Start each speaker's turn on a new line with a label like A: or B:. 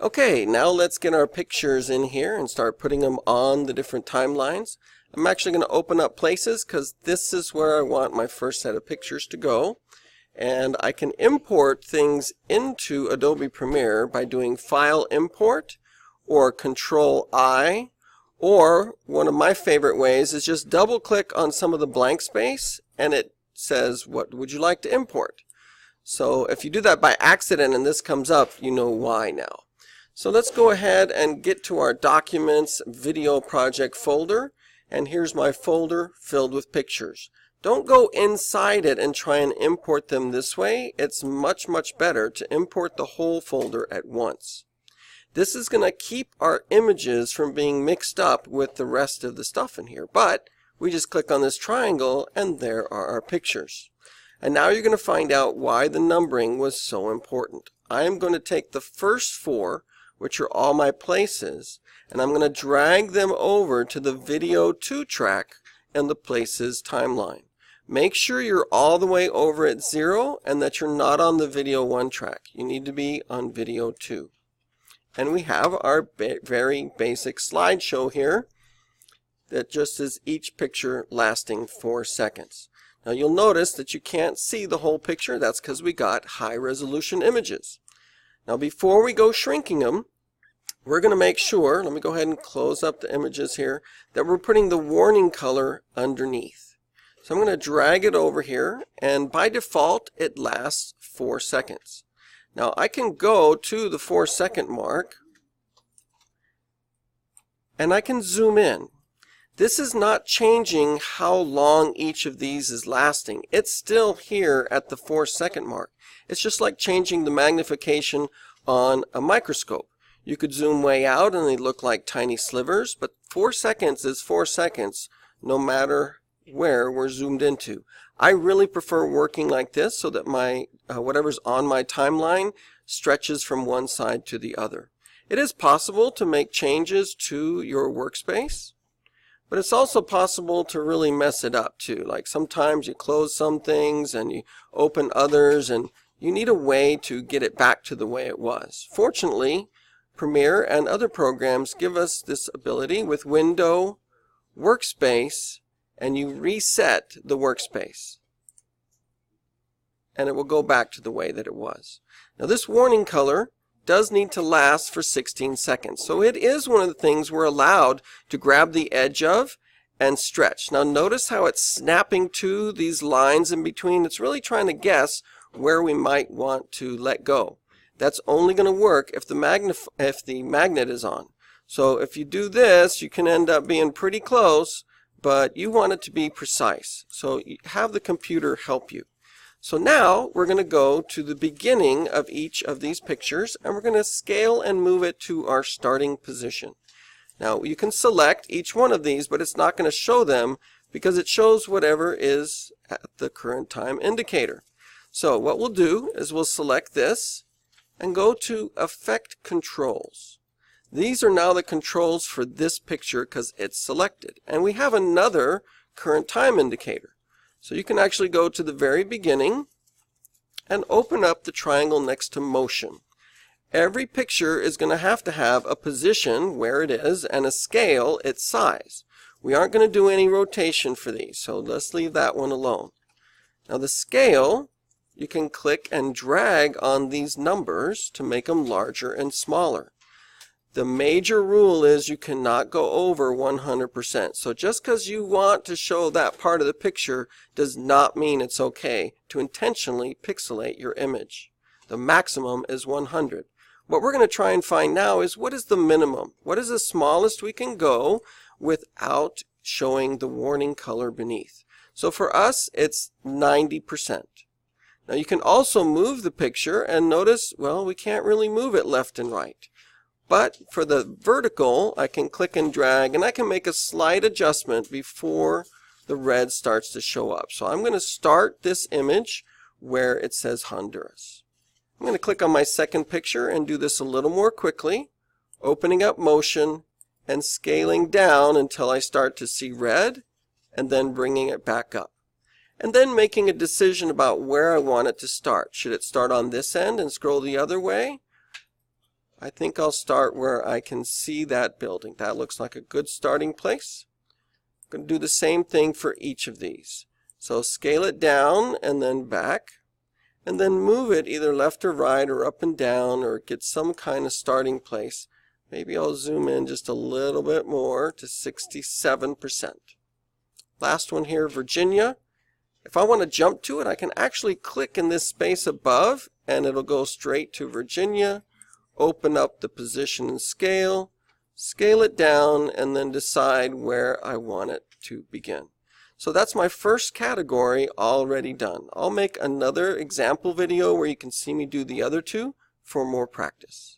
A: Okay, now let's get our pictures in here and start putting them on the different timelines. I'm actually going to open up Places because this is where I want my first set of pictures to go. And I can import things into Adobe Premiere by doing File Import or Control-I, or one of my favorite ways is just double click on some of the blank space and it says, what would you like to import? So if you do that by accident and this comes up, you know why now. So let's go ahead and get to our Documents Video Project folder, and here's my folder filled with pictures. Don't go inside it and try and import them this way. It's much better to import the whole folder at once. This is going to keep our images from being mixed up with the rest of the stuff in here, but we just click on this triangle and there are our pictures. And now you're going to find out why the numbering was so important. I am going to take the first four, which are all my places, and I'm going to drag them over to the Video 2 track and the Places timeline. Make sure you're all the way over at 0 and that you're not on the Video 1 track. You need to be on Video 2. And we have our very basic slideshow here that just is each picture lasting 4 seconds. Now you'll notice that you can't see the whole picture. That's because we got high resolution images. Now before we go shrinking them, we're going to make sure, let me go ahead and close up the images here, that we're putting the warning color underneath. So I'm going to drag it over here, and by default it lasts 4 seconds. Now I can go to the 4-second mark and I can zoom in. This is not changing how long each of these is lasting. It's still here at the 4-second mark. It's just like changing the magnification on a microscope. You could zoom way out and they look like tiny slivers, but 4 seconds is 4 seconds no matter where we're zoomed into. I really prefer working like this so that my whatever's on my timeline stretches from one side to the other. It is possible to make changes to your workspace, but it's also possible to really mess it up too. Like sometimes you close some things and you open others, and you need a way to get it back to the way it was. Fortunately, Premiere and other programs give us this ability with Window, Workspace, and you reset the workspace, and it will go back to the way that it was. Now this warning color does need to last for 16 seconds. So it is one of the things we're allowed to grab the edge of and stretch. Now notice how it's snapping to these lines in between. It's really trying to guess where we might want to let go. That's only going to work if the magnet is on. So if you do this, you can end up being pretty close, but you want it to be precise. So you have the computer help you. So now we're going to go to the beginning of each of these pictures, and we're going to scale and move it to our starting position. Now you can select each one of these, but it's not going to show them because it shows whatever is at the current time indicator. So what we'll do is we'll select this and go to Effect Controls. These are now the controls for this picture because it's selected. And we have another current time indicator. So you can actually go to the very beginning and open up the triangle next to Motion. Every picture is going to have a position where it is and a scale its size. We aren't going to do any rotation for these, so let's leave that one alone. Now the scale, you can click and drag on these numbers to make them larger and smaller. The major rule is you cannot go over 100%. So just because you want to show that part of the picture does not mean it's okay to intentionally pixelate your image. The maximum is 100. What we're going to try and find now is what is the minimum? What is the smallest we can go without showing the warning color beneath? So for us, it's 90%. Now you can also move the picture and notice, well, we can't really move it left and right. But for the vertical, I can click and drag, and I can make a slight adjustment before the red starts to show up. So I'm going to start this image where it says Honduras. I'm going to click on my second picture and do this a little more quickly, opening up Motion and scaling down until I start to see red, and then bringing it back up. And then making a decision about where I want it to start. Should it start on this end and scroll the other way? I think I'll start where I can see that building. That looks like a good starting place. I'm going to do the same thing for each of these. So scale it down and then back, and then move it either left or right or up and down, or get some kind of starting place. Maybe I'll zoom in just a little bit more to 67%. Last one here, Virginia. If I want to jump to it, I can actually click in this space above and it'll go straight to Virginia. Open up the position and scale it down, and then decide where I want it to begin. So that's my first category already done. I'll make another example video where you can see me do the other two for more practice.